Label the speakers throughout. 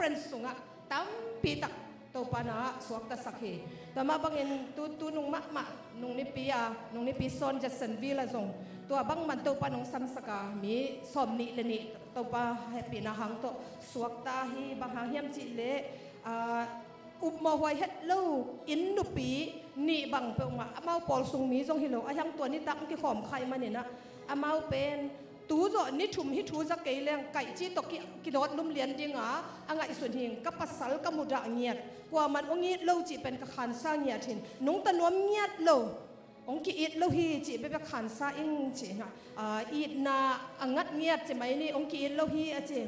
Speaker 1: preference sunga tam pitak to pana suak ta sakhi tama bangin tu nung ma nung ni pi son Jacksonville la zongตัวบางมันตัวปนองสัมสกามีสมนิเลนิตัวปะให้ปีนาหังตัวสวกตาฮีบางหางเฮียมจิเลอุบมาไว้เฮ็ดลูอินดูปีนี่บางเปิงว่าอามาปอลซุงมีจงฮิโลอายังตัวนี้ตั้งกี่ขอมใครมาเนี่ยนะอามาเป็นตู้จ่อนี่ชุมฮิทูจะเกยเลี้ยงไก่จีตกกิโดดลุ่มเลียนจริงอ่ะอ่างไอส่วนหิงกับปัสสาวะกับมุดะเงียดกว่ามันองค์ลูจีเป็นกระขันสร้างเงียดหินนุ่งตะนวมเงียดลูองค์กีดลูฮีจีเป็นขันซาอิงจีนะอีดนาอังัดเงียบจีไหมนี่องค์กีดลูฮีอาจี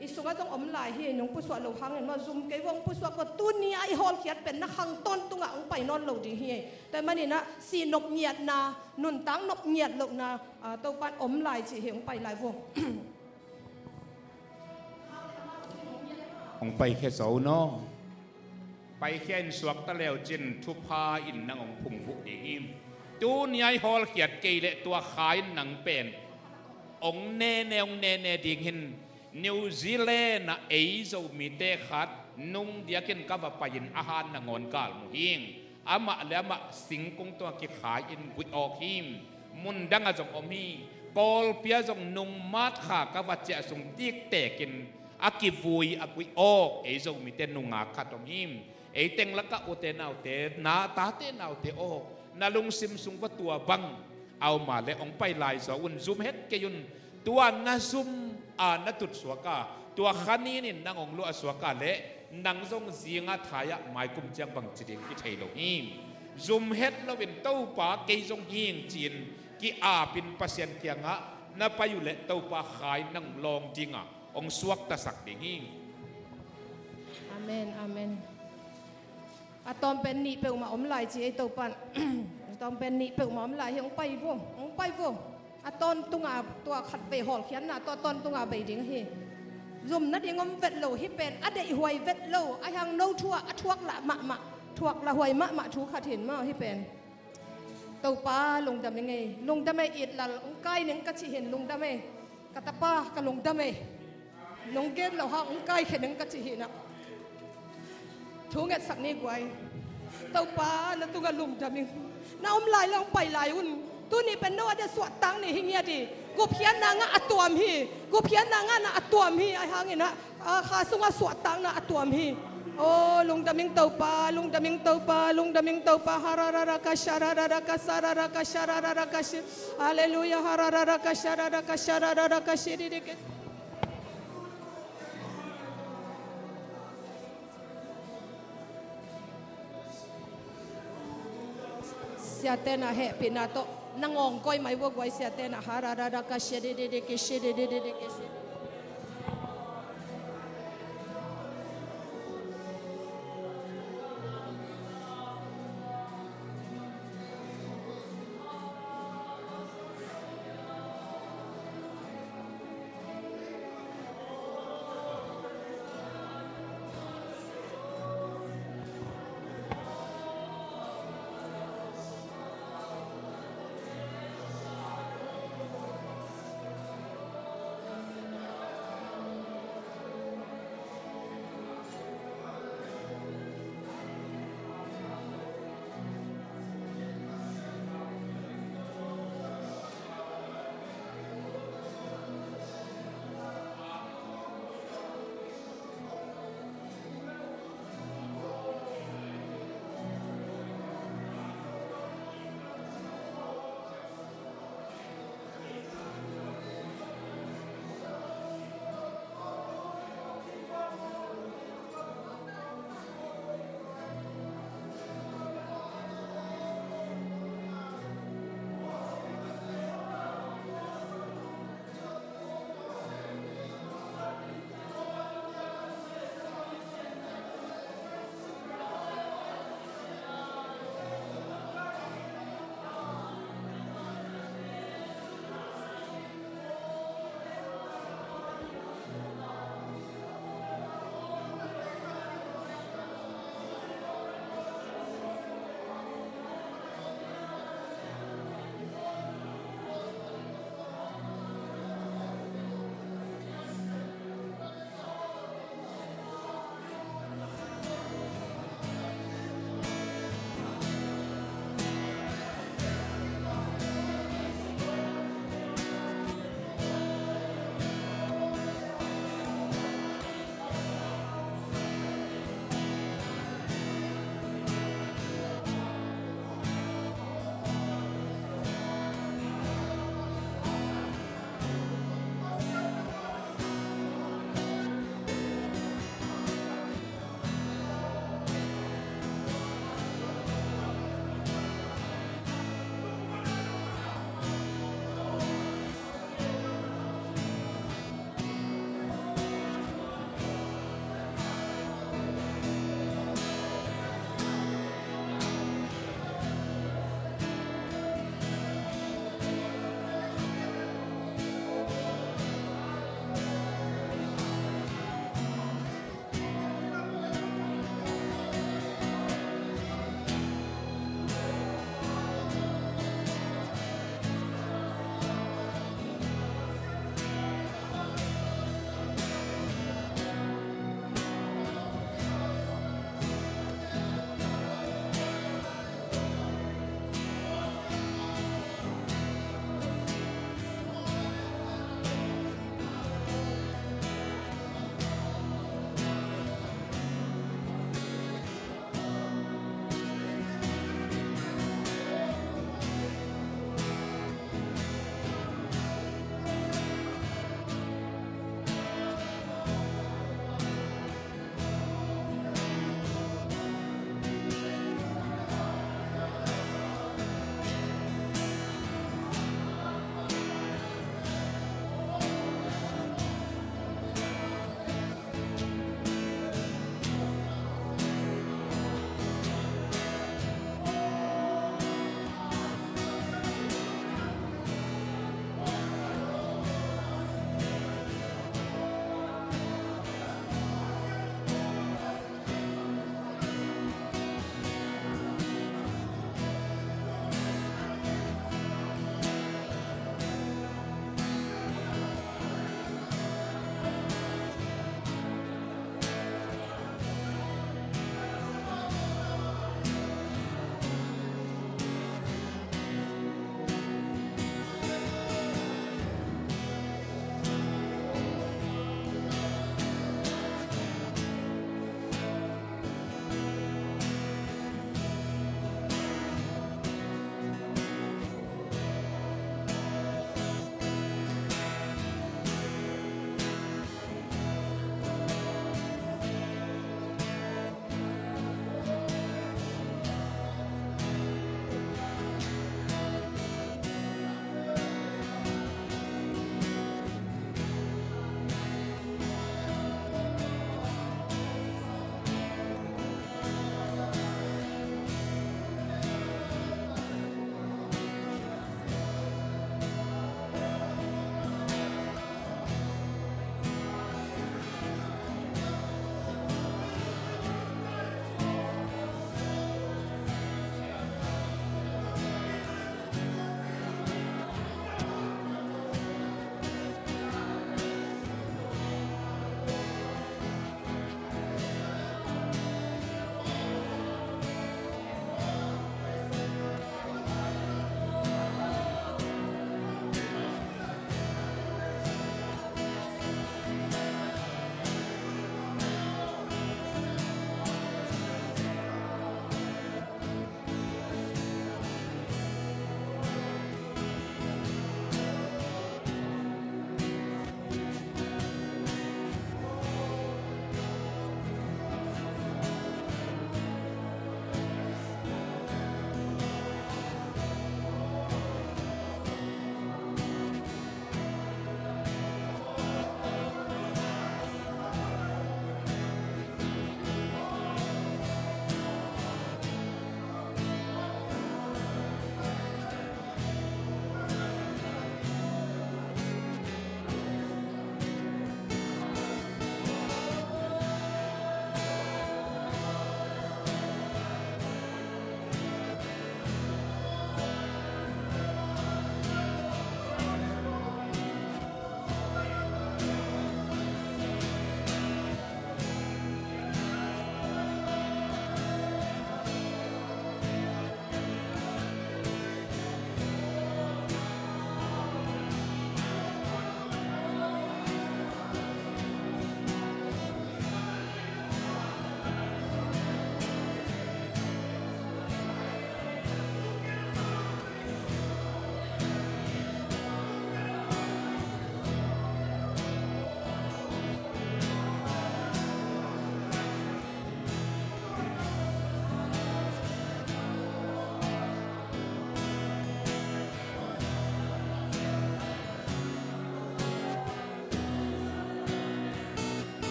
Speaker 1: อีสุงก็ต้องอมลายฮีน้องผู้สวดลูกหังเห็นว่าซุ่มเกยวงผู้สวดก็ตุ้นนี้ไอฮอลเขียดเป็นนักหังต้นตุ้งอ่ะองไปนอนลูกดีฮีแต่มันนี่นะสีนกเงียดนานุ่นตั้งนกเงียดลูกนาตัวปันอมลายจีเหี่ยงไปลายวง
Speaker 2: องไปแค่เสาเนาะไปแค่สวกตะเลวจินทุพาอินนางองพุงบุดีอิมตัวนี้ไอฮอลเขียดเกยเลตัวขายหนังเป็นองเน่เนองเน่เนดิ่งหินนิวซีแลนด์เอโซมีเตขัดนุ่งเดียกินกับไปยินอาหารนางอนกาลมุหิงอามาแล้วมาสิงคงตัวกิขายอินกุยออกหิมมุนดังอาจงอมีปอลเปียจงนุ่งมาดขากับเจ้าทรงตีกเตกินอากิวุยอากุยออกเอโซมีเตนุ่งอาขัดอหิมเอเต็งละก็อุเตนเอาเตนาตาเตนเอาเตออกนาลุงซิมซุงว่าตัวบังเอามาและองไปลายสอุนซุมเฮ็ดเกยุนตัวนาซุมนาตุดสวกาตัวขันนี้นี่นางองลุอสวกาเละนางทรงเสียงอาทายะหมายกุมจังบังจีนที่ไทยโลหิมซุมเฮ็ดเราเป็นเต้าป่าเกยทรงหิงจีนกีเป็นเปอร์เซ็นต์เกียงะนาไปอยู่เละเต้าป่าขายนางลองจริงองสวกตะสักเดหิม
Speaker 1: อาเมนอาเมนอะตอมเป็นนี่เปิลมาอมลายจีไอตัวปันตอมเป็นนี่เปิลมาอมลายองไปพวกอะตอนตุงอาตัวขัดไปหอลเขียนนะตัวตอนตุงอาไปดิ้งเฮซุ่มนัดยังอมเวทโลฮิเป็นอะเดยหวยเวทโลอะยังโนทัวอะทวกละมะทวกละหวยมะทูขัดเห็นมาฮิเป็นตัวป้าลงดำยังไงลงดำไม่อิดละองไก่หนึ่งก็ชิเห็นลงดำไม่กะตาป้าก็ลงดำไม่ลงเกณฑ์เราฮะองไก่แค่หนึ่งก็ชิเห็นนะทุกเงสักนี้กวยเต้าป้าแล้วตุงกะลุมจำมิงน้าอมลายแล้วไปลายอุ่นตัวนี้เป็นนวดจะสวดตังนี่หิเงียดีกูเพี้ยนนางะอัตวมฮีกูเพี้ยนนางะนะอัตวมฮีไอ้หางเงี้ยนะข้าสุงสวดตังนะอัตวมฮีโอ้ลุงดำมิงเต้าป้าลุงดำมิงเต้าป้าลุงดำมิงเต้าป้าฮาราระกะชาราระกะสาระกะชาระกะชิฮาเลลูยาฮาราระกะชาระกะชาระกะชิดิเกเสียเตนะเฮปินาโตนางองก้อยไม่ว่าไว้เสียเตนะฮาราระกะเชดิเดเกเชดิเดเกเช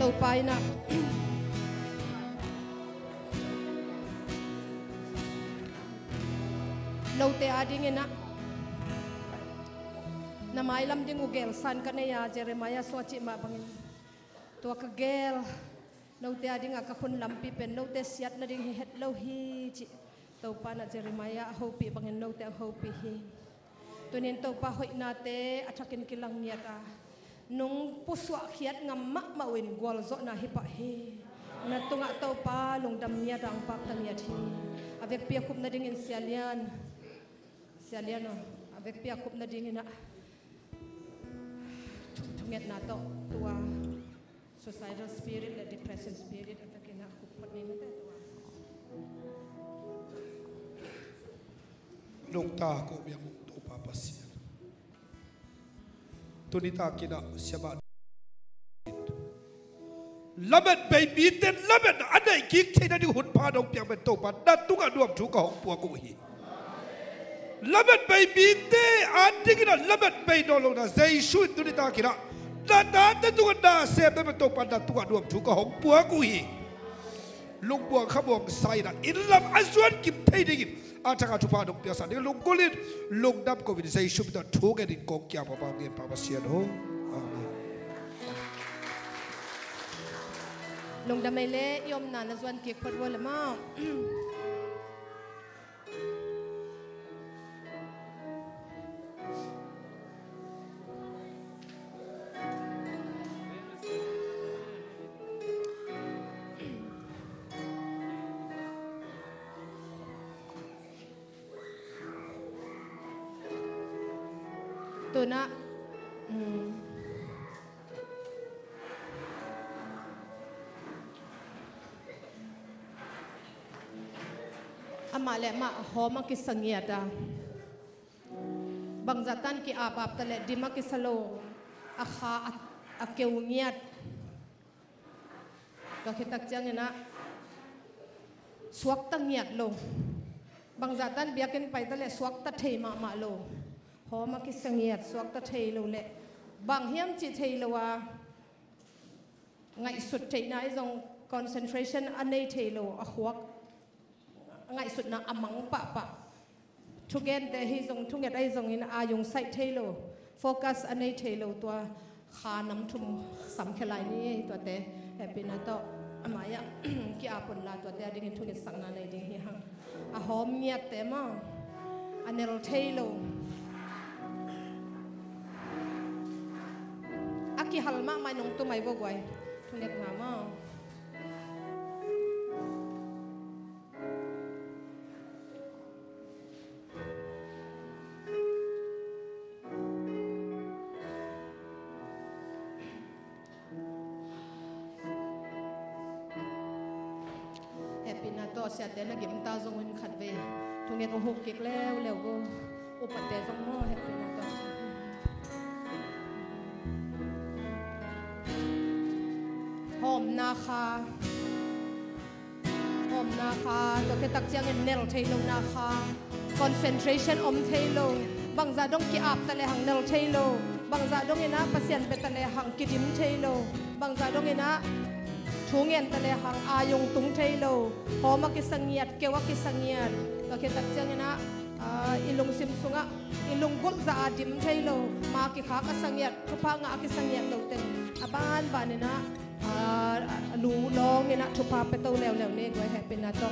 Speaker 1: to pai na no te ading ina na mai lam ding ugel san ka ne ya Jeremiah so chi ma bangin to ka gel no te ading ka khun lampi pen no te siat na ding het lo hi chi to pa na Jeremiah hopi bangin no te hopi hi tunin to pa hoi na te athakin kilang nia ta nung puswa khiat ngam mak mawin gol zo na hi pa hi na tunga to pa lungdam nia dang pak tam ya thi avek pia khup na ding in sialian no avek pia khup na ding ina thunget na to tua suicidal spirit the depression spirit atakina khup pat ni te tua
Speaker 3: lung ta ko biang to pa pasia tunita kina siaba lamet baby ten lamet anai kik thena di hun pa dong piang ben to pa da tunga duam thu ka hong pu ko hi lamet baby te adigina lamet bay no lo na zai shu tunita kina da tunga da se ben to pa da tunga duam thu ka hong pu ko hi lung buang khabong sai na in lam azwan kim thei ding ataka thupa dong pia sa ding lung kolin lung dap ko vi zai shu da thu ga din kong kya pa pa ngen pa sia do amen
Speaker 1: lung damai le yom na na zwan kek pat wala ma to na ama le ma homa ki sangiata bangjatan ki apap tale dima ki salo akha akeungiat ka khitak changena suak tangiat lo bangjatan biakin pai tale suak ta thei ma lo homa ki sangiat suak ta thei lo le bang hiam chi thei lo wa ngai sut thei na izong concentration anei thei lo a huak ngai sut na amang pa thugen te hi zong thunget ai zong in ayung sai thei lo focus anei thei lo to kha nam thum sam khelai ni to te happy na to amaya ki apun la to te ding thuget sang na nei ding hi hang a hom nia te ma anel thei lo aki halma mai nong tu mai bo gwai thuget nga ma to sia te na gim ta zong in khat ve thunge ko hok kek lew go upate zong mo happy na to hom na kha to ke tak chiang in nel thailo na kha concentration om thailo bangza dong ki ap tale hang nel thailo bangza dong ina pasien betale hang kidim thailo bangza dong ina thungen tale hang ayung tung thailo homa ki sangiat kewa ki sangiat ka ke tak changena ilung sim sunga ilung gol za adim thailo ma ki kha ka sangiat thupa nga ki sangiat lo ten aban banena lu long ina thupa pe to lew ne goi happy na to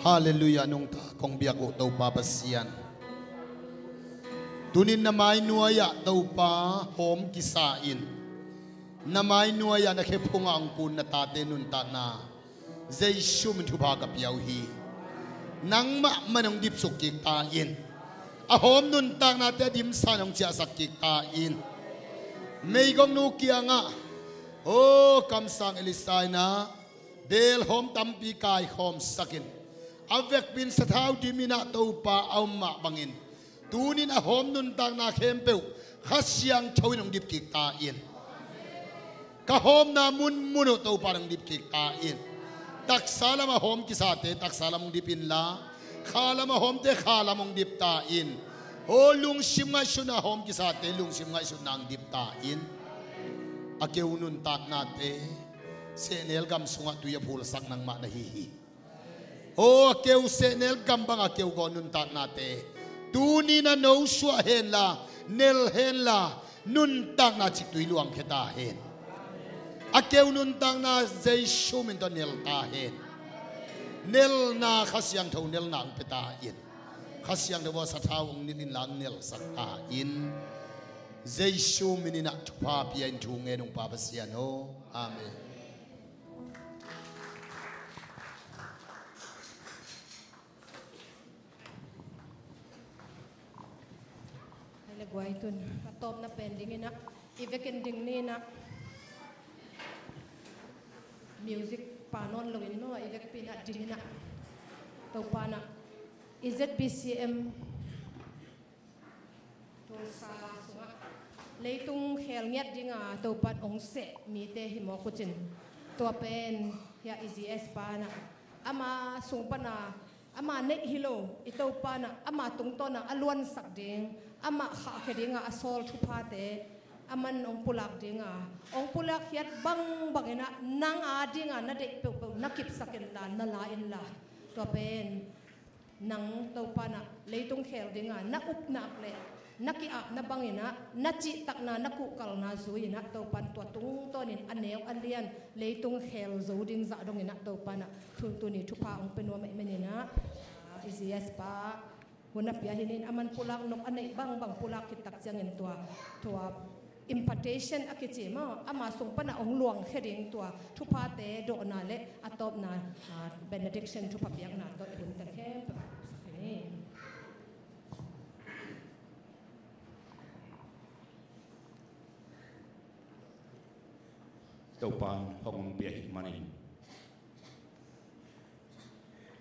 Speaker 4: Hallelujah nung ta kong biyak o tau pa pasian. Tunin na may nuaya tau pa hom kisain. Na may nuaya na kepunga ang pun na tate nun ta na. Zay shumin tuba kapiyaw hi. Nang ma manong dipsok kikain. Ahom nun ta na te dim sanong siya sa kikain. May gong nukia nga. Oh kamsang elisay na. Del hom tampi kay hom sakin. Avek bin sa tao di mina tau pa au ma bangin. Tunin ahom nun tang na kempeu. Kasyang tawin ang dip kikain. Kahom na muno tau pa ng dip kikain. Taksala mahom kisate, taksala mong dipin la. Kala mahom te kala mong dip tain. O lungsim nga siya na hom kisate, lungsim nga siya na ang dip tain. Akiw nun tak nate. Senel gam sunga tuya pulsak ng manahihi. O akew senel gambang akew gonun tak nate. Tuni na no swa hen la, nel hen la, nun tak na chiktuy luang ketahen. Akew nun tak na zay shumin to nel tahen. Nel na kasyang tau nel na ang petahin. Kasyang dawa sa tawang nilin lang nel sa kain. Zay shumin na tupapiyan tungin ng papasyan ho. Amen.
Speaker 1: Guay tun katop na pending ina ivekending ni na music panon lawin no ivek pina ding na to pana IZBCM to sa sunga leitung helnget dinga to pat ong se mi te himo kuchin to pen ya IZS pana ama sungpana ama ne hilo ito pana ama tungto na alwan sak ding ama kha kedinga asol thupate aman ong pulak dinga ong pulak yat bang bangena nang adinga na de pe nakip sakin la na lain la to pen nang to pana leitung khel dinga na up na akle naki ap na bangena na chi tak na naku kal na zuina to pan to tung to nin anew alian leitung khel zo ding za dong ina to pana thun tu ni thupa ong penwa me menina IZS pa hunap ya hinin aman pulak nok anay bang pulak kitak jangin tua impartation akichi ma ama sung pana ong luang heading tua thupate do na le atop na benediction thupa piang na to hun ta he
Speaker 2: tau pan hong bia hi mani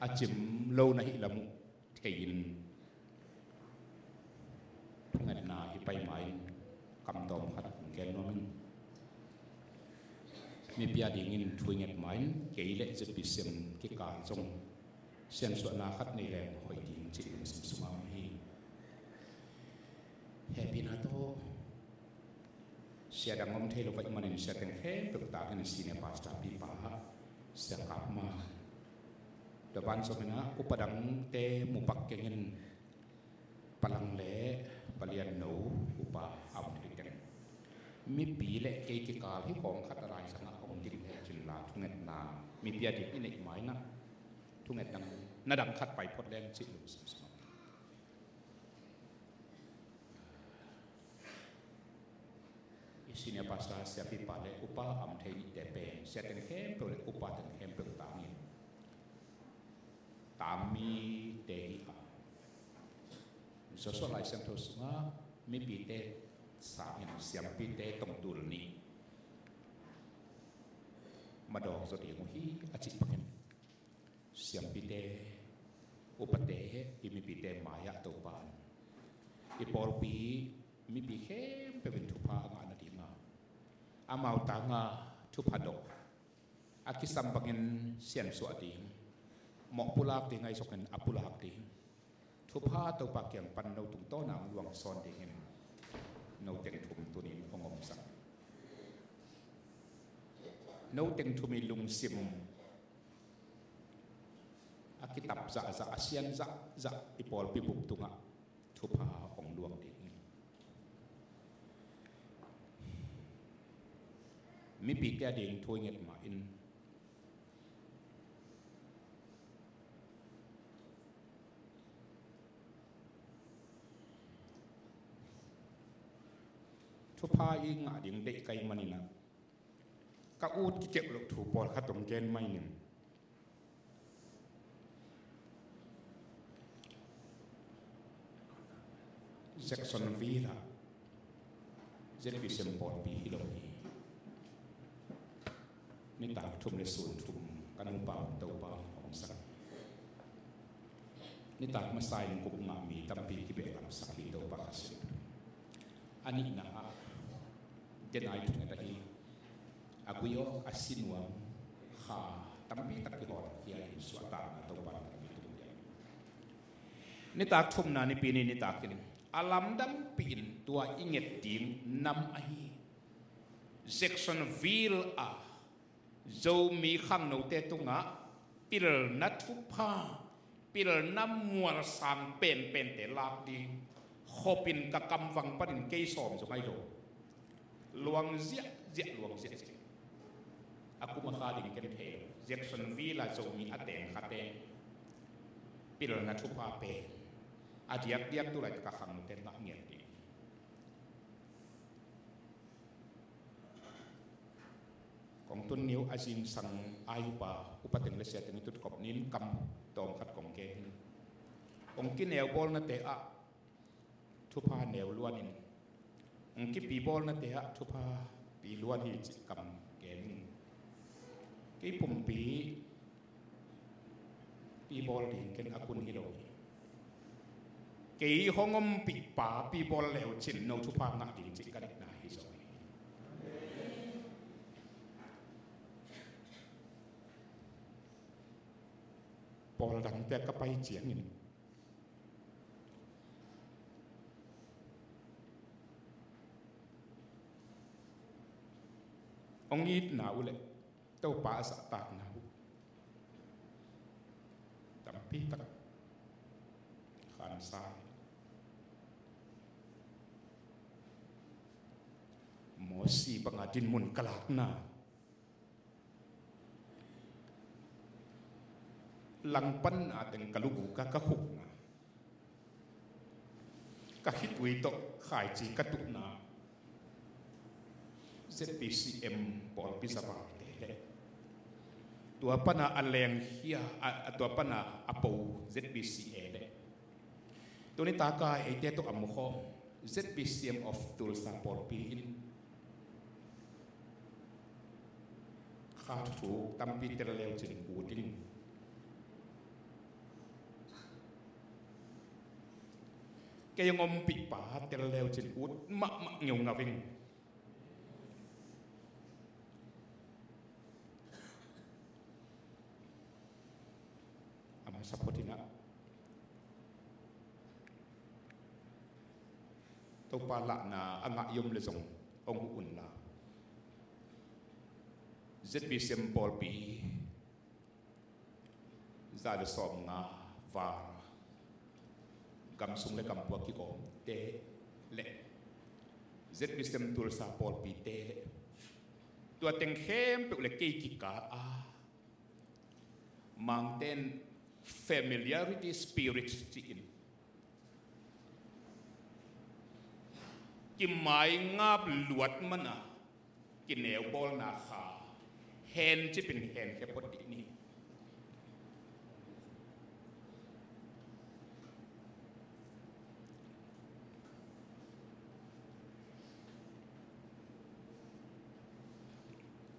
Speaker 2: achim lo na hi lamu kayin ngan na hi pai mai kam dom khat ken no mi bia dingin thuinget mai ke le je pisem ki ka chong sen so na khat nei le hoi ding chi sim suma hi happy na to sia dang om thelo vai manin sia teng he tuk ta kan sine pastor pi pa sia kap ma depan somena upadang te mupak kengen palang le palian no upa applikan mi pi le ke ki ka hi kong khat rai sanga ong dik le chin la thunget na mi pia dik inai mai na thunget dang na dang khat pai phot len chi lu sim sim isinya pastor sia pi pa le upa am thei te pe sia ten hem pro le upa ten hem pro ta ni tami te so so lai sem to sunga mi pi te sa in siam pi te tong dul ni ma do zo ti mo hi a chi paken siam pi te upate i mi pi te maya to pan i por pi mi pi he pe ben thu pa nga na ti nga amau ta nga thu pa do akisam paken sian so ati mok pulak ti ngai soken apulak ti thupa to pakyang pan no tung to na luang son ti hin no teng thum tunin ongom sa no teng thumi lung sim akitap za za asian za ipol pi buk tunga thupa ong luang ti mi pi ka ding thoinget ma in ทุพาอีงาดิ่งเด็กไกมันนี่นะก็อูดเก็บลูกถูปอดขัดตรงเกณฑ์ไม่หนึ่งเซ็กซอนวีล่ะเจ็ดวิเซมปอดปีฮิโลนีนี่ตากทุ่มในส่วนทุ่มกันมุปาเตาปาของสักนี่ตากมาใส่กุบงามีตั้มปีที่เบลัมสักที่เตาปาสิอันนี้นะเจนไอทุกนาทีอากุยออาศินวมข้าตั้มปีตักที่หอดที่ไอ้สวดตาเตาปานี่ตากทุ่มนานี่ปีนี้นี่ตากกินอาลัมดัมปีนตัวอิงเงติมนำไอ้เซ็กชันวิลโจมีคำโน้ตตุงะปิลนัททุพาปิลน้ำมัวสังเป็นเตลากดีขบินกะกำวังปนินเกยสอมสมัยโลลวงเจียลวงเจียอากุมาคาดิงเกนเทเซ็กชันวิลโจมีอเตงคาเตงปิลนัททุพาเป็นอาเดียกตัวอะไรกะคำโน้ตนักเงียดีของตุนนิ้วอาจินสังอายุปาอุปติเลเซียตินิตุกบนินกำตองขัดของเกนองกินแนวบอลนั่นเตะทุพาแนวล้วนนินองกิปีบอลนั่นเตะทุพาปีล้วนที่จิกำเกนกี่ปุ่มปีบอลดิ่งเกนอากุนฮิโรกี่ห้องปีป่าปีบอลแล้วจินโนทุพาหนักดิ่งจิกันนาฮิโซพอดังแต่ก็ไปเจียงนี่องยีดหนาวเลยเต้าป่าสักตากหนาวจำปีตักขานซ้ายหมอสีปังอาจินมุนกลากหน้าลังปันอาเต็งกะลูกกะหุกนะกะฮิตวิโตขายจีกะตุกนาZPCM ปอลพิศวาเตะตัวปนาอันแรงเฮียตัวปนาอโป ZPCA เละตัวนี้ตากายไอเตตัวอมุข ZPCM of ตัวสปอร์ตปีนข้าถูกตั้มปีเตลเลวจินกูดิ้งแกยังงมปิป่าเตลเลวจินอุดมะเงียวงาวิงอามาสัพพตินะตัวปาละนาอ่างยมเลสงองอุ่นละZPCM ปอลปีซาเดสอมงาวากำสุงและกำปวกกิโกเตเละZPCM ตัวสาปอลปีเตตัวเต็งเข้มเป็นเล็กกิกามังเต้น familiarity spirit จีนกิมหมายงาบหลวดมันกินแนวบอลนาคาแฮนจะเป็นแฮนแค่ปกตินี้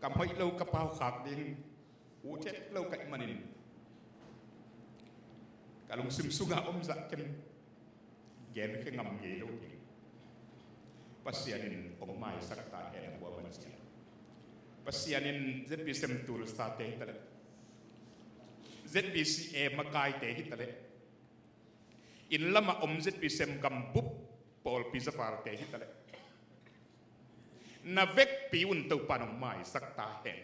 Speaker 2: กำให้เรากระเป๋าขาดดินหูเช็ดเราไก่มันนินกะลงซึมสุงาอมสักกันแกนแค่งำเงี้ยเราเองปัสยานินองไม้สักตาแอนบัวบันเสียปัสยานิน ZPCM ตูลสตาเตะตะเล ZPCA มากายเตะฮิตะเลอินละมาอม ZPCM กำบุบปอลพิซาฟาร์เตะฮิตะเลนาเวกปีอุ่นตัวปานองไม้สักตาแห่ง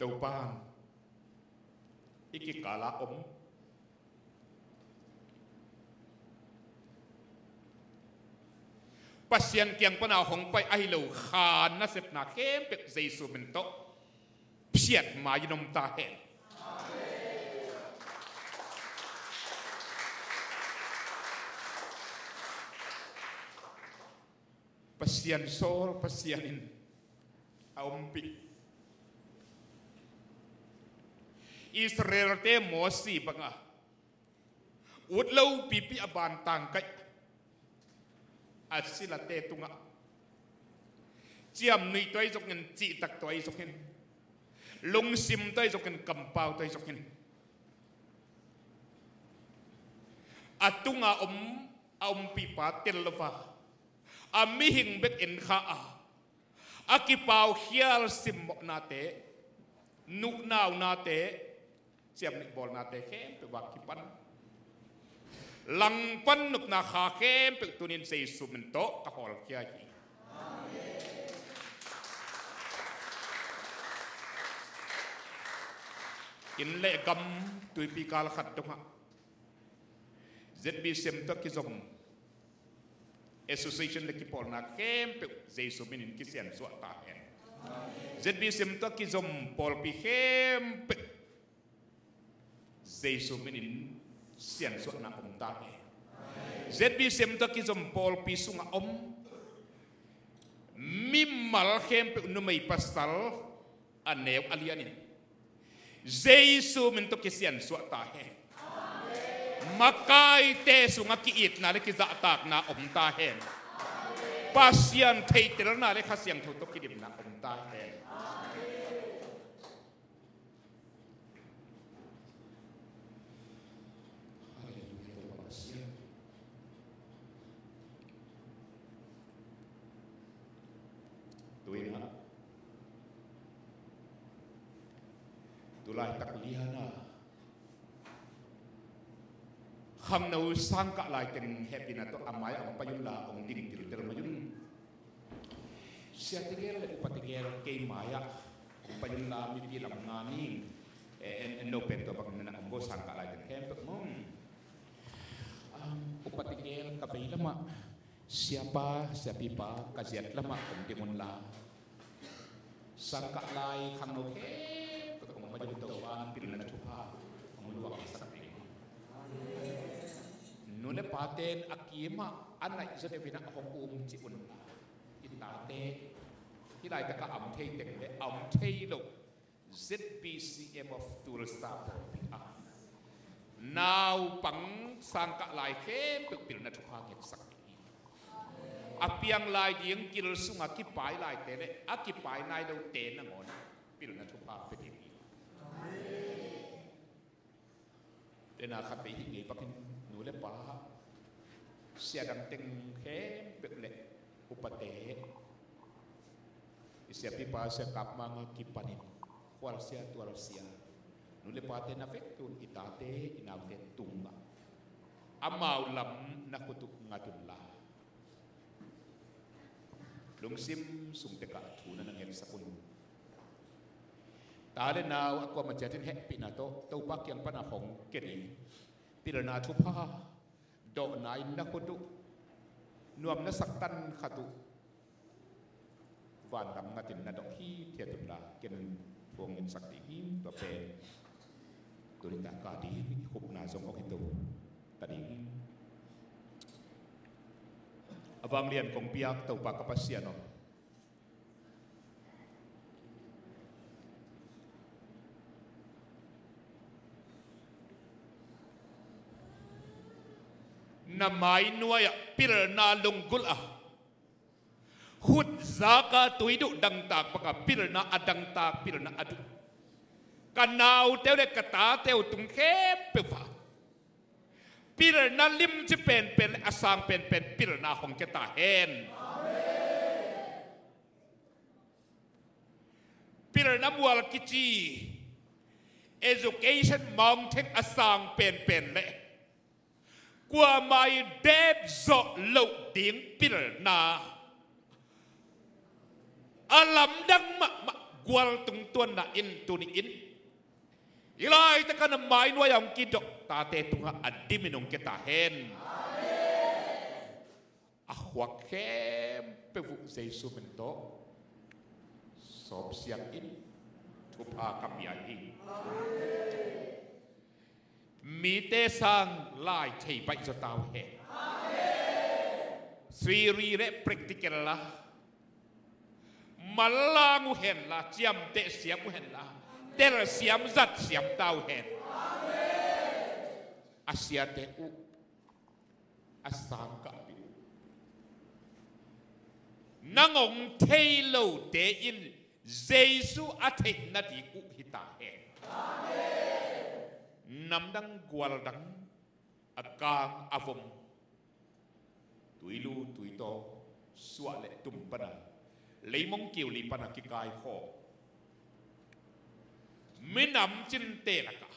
Speaker 2: ตัวปานอีกิกาลาอมปัสยันเกียงปนาของไปไอเหลวขานนัสเซปนาเข้มเป็กเจสุเป็นโตเพียดมายนมตาแห่ง pasien sol pasienin aumpi Israel te mosi banga udlau pipi aban tangkai asila te tunga chiam nui toi jokin chi tak toi jokin lung sim toi jokin kampau toi jokin atunga pipa telva ami hing bet en kha akipau hial sim nate nu nau nate chiam ni bol nate khem pe wakipan lang pan nuk na kha khem pe tunin sei sumento ka hol kya hi in le gam tui pi kal khat tonga ZB sem to kizom association le kipol na khem pe jesu minin kisian so ta hen ZB sem to kizom pol pi khem pe jesu minin sian so na om ta he ZB sem to kizom pol pi sunga mimmal khem pe numai pasal anew alianin jesu min to kisian so ta he makai te sunga ki it na le ki za tak na om ta hen pasian thei tel na le khasiang tho to ki dim na om ta hen tuina tulai tak liana kham nau sang ka lai ten happy na to amai ang payun la ong ding til ter mayun sia tigel le patigel ke maya payun la mi pi lam ngani en no pen to bang na ang go sang ka lai ten hem pek mom upatigel ka bai lama siapa pa kaziat lama ong timun la sang ka lai kham no ke ong payun to wan pil na thupa ong luwa sak nune paten akima anai jene vina hong chi un itate hilai ka am thei tek le am thei lo ZPCM of Tursta now pang sang ka lai khem pe pil na thuha ngek sak apiang lai ding kil sunga ki pai lai te le akipai nai do te na ngon pil na thuha pe ti tena khape hi nge pakin nule pa sia dang teng khe bekle upate isia pipa sia kap manga kipanin kwal sia tual sia nule pa te na fek tun itate inaute tunga amau lam na kutuk ngadulla lungsim sungteka thuna na ngem sakun tale naw akwa majatin happy na to pak yang pana hong keri pilna thupa do nai na kudu nuam na saktan khatu van dam ngatin na do hi thiatula ken thong in sakti hi to pe turita ka di hup na zong ok tu tadi awang lian kong piak to pa kapasiano na mai nuaya pil na lunggul hut zaka tuidu dang tak paka pil na adang tak pil na adu kanau teu de kata teu tung khep pe fa pil na lim chi pen asang pen pil na hong ke ta hen pil na mual kichi education mong thek asang pen le qua mai đẹp dọ lậu tiếng pil na alam dang ma gwal tung tuan na in tuni in ilai ta kana mai no yang kidok ta te tunga adiminong kita hen ahwak kem pe vu jesu mento sob siang in thupa kapia hi mi te sang lai thei bai cho tao he theory le practical la malangu hen la jam te siam hen la ter siam zat siam tau hen asia te u asam ka pi nangong thailo te in jesu athek na di u hita hen namdang gwal dang akang avom tuilu tuito suale tumpana leimong kiu li pana ki kai ho minam chin te laka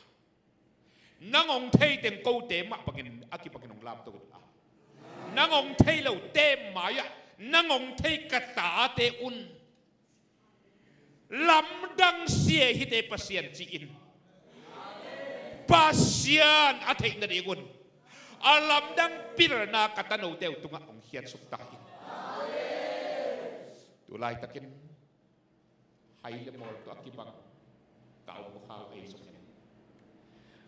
Speaker 2: nangong thei ten ko te ma pagin aki pagin ong lam to a nangong thei lo te maya nangong thei kata te un lam dang sie hi te pasien chi in pasien athei na di gun alam dang pir na katano teu tunga ong hiat suk ta in tulai takin hai le mol to akibang kau mo kau ai sok ni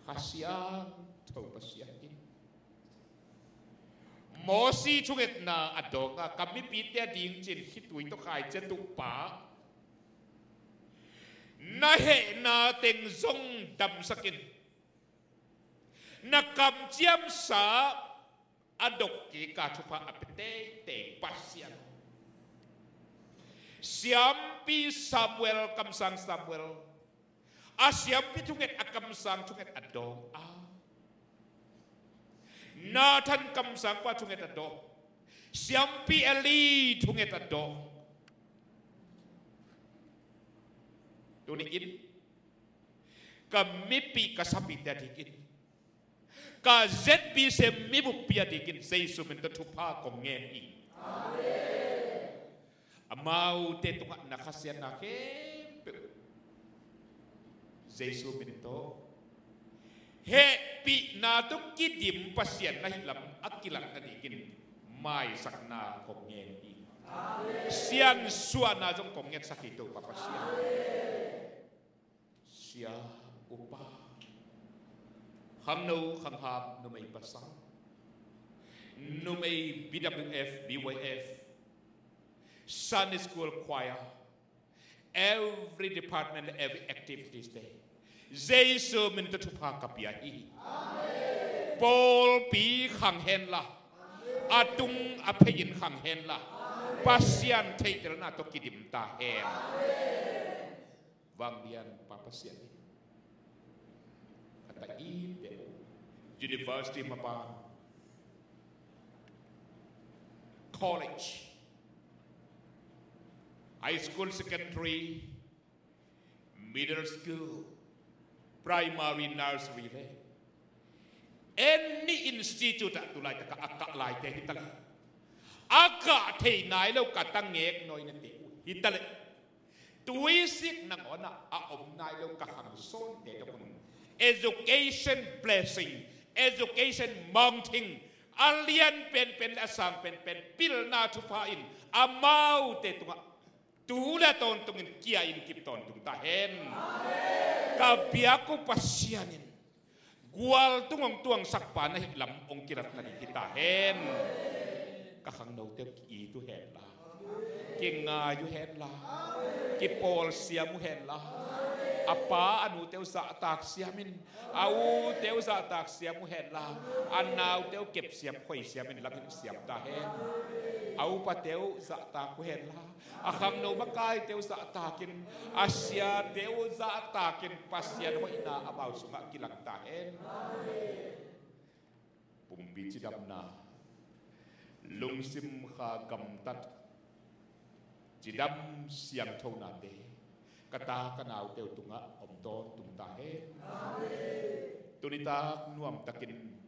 Speaker 2: khasiang thau pasian in mosi chuget na adonga kami pitia ding chin hitui to khai chen tu pa na he na teng zong dam sakin na kam chiam sa adok ki ka chupa apete te pasian siampi Samuel kamsang Samuel siampi tunget akamsang tunget adong Nathan kamsang pa tunget adong siampi Eli tunget adong tuni in kamipi kasapi dadikin ka ZB se mibu pia dikin sei sumen tupa kongen i amau te tunga nakasian na ke Jesu minto he pi na tu kidim pasien na hilam akilang na dikin mai sakna kongen i sian suana jong kongen sakito papasian sia upa khang no khang hab no mai pasang no mai BWF BYF Sunday school choir every department every activities day Jesu min tu pa kapia hi Paul pi khang hen la atung aphein khang hen la pasian theitel na to kidim ta hen wang dian pa pasian kata i University Mapang college high school secondary middle school primary nursery le any institute tu lai ta ka lai te hitale aka thei nai lo ka tang ngek noi na te hitale tuisik nang ona a om nai lo ka hang son te to kun education blessing education mounting alien pen asang pen pil na tu pa in amau te tunga tu la ton tungin kia in kip ton tung ta hen ka biaku pasianin gual tungong tuang sakpa na hilam ong kirat na kita hen ka khang no te ki tu hen la ki nga yu hen la ki pol siam hen la apa anu teu sa tak siamin au teu sa tak siam hen la anau teu kep siam khoi siamin lam siam ta hen au pa teu sa ta ku hen la akham no makai teu sa takin asia teu sa takin pasian ho ina abau sunga kilang ta hen pumbi chidam na lungsim kha gam tat chidam siang thau na te kata kanau teu tunga om to tung ta hen tunita nuam takin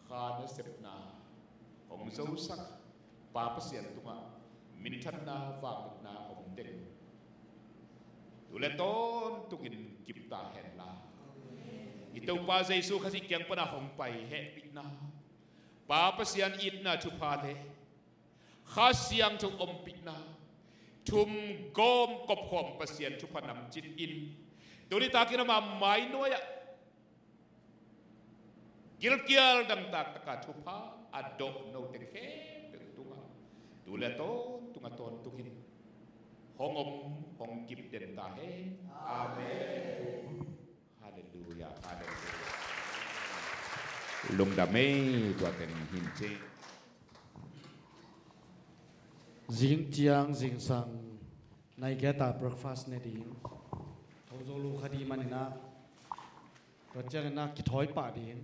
Speaker 2: khana sepna om zo sak pa pasien tunga min than na wa na om den tule ton tungin kipta hen la itau pa Jesu khasi kyang pana hong pai he pitna pa pasien itna chu pa le khasiang chu om pitna thum gom kop khom pasien chu panam chin in tunita kinama mai noya gilkial dang tak taka chu pa adok no te khe tu le to tunga ton tukin hong kip den ta he amen hallelujah hallelujah lung da me tua ten hin che
Speaker 5: Jing chiang jing sang nai geta breakfast ne ding thozolu khadi manina to chang na ki thoi pa ding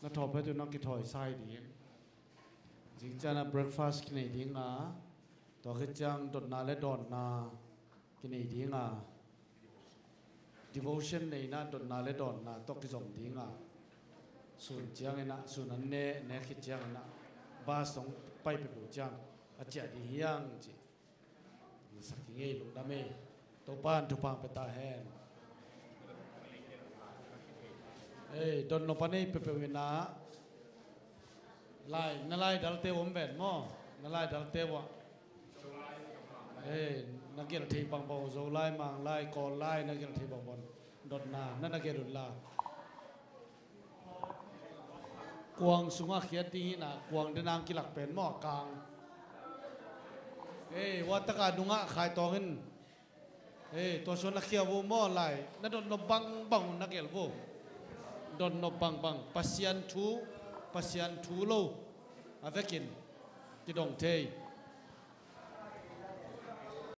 Speaker 5: na thop pe tu na ki thoi sai ding jing chana breakfast ki nei ding a to ke chang dot na le don na ki nei ding a devotion nei na dot na le don na to ki jom ding a sun chiang na sun an ne ki chiang na ba song pai pe bu chang a cha di hiang chi sakki ngei lu da me to pan tu pang pe ta hen don no panei pe pe na lai dal te om ben mo na lai dal te wa na gel thi bang bo zo lai mang lai ko lai na gel thi bang bon dot na gel la quang sunga khiat ti na quang de nang kilak pen mo kang wa ta ka dunga khai tongin to so na khia wo mo lai na don no bang na gel wo don no bang pasian thu lo avekin ti dong thei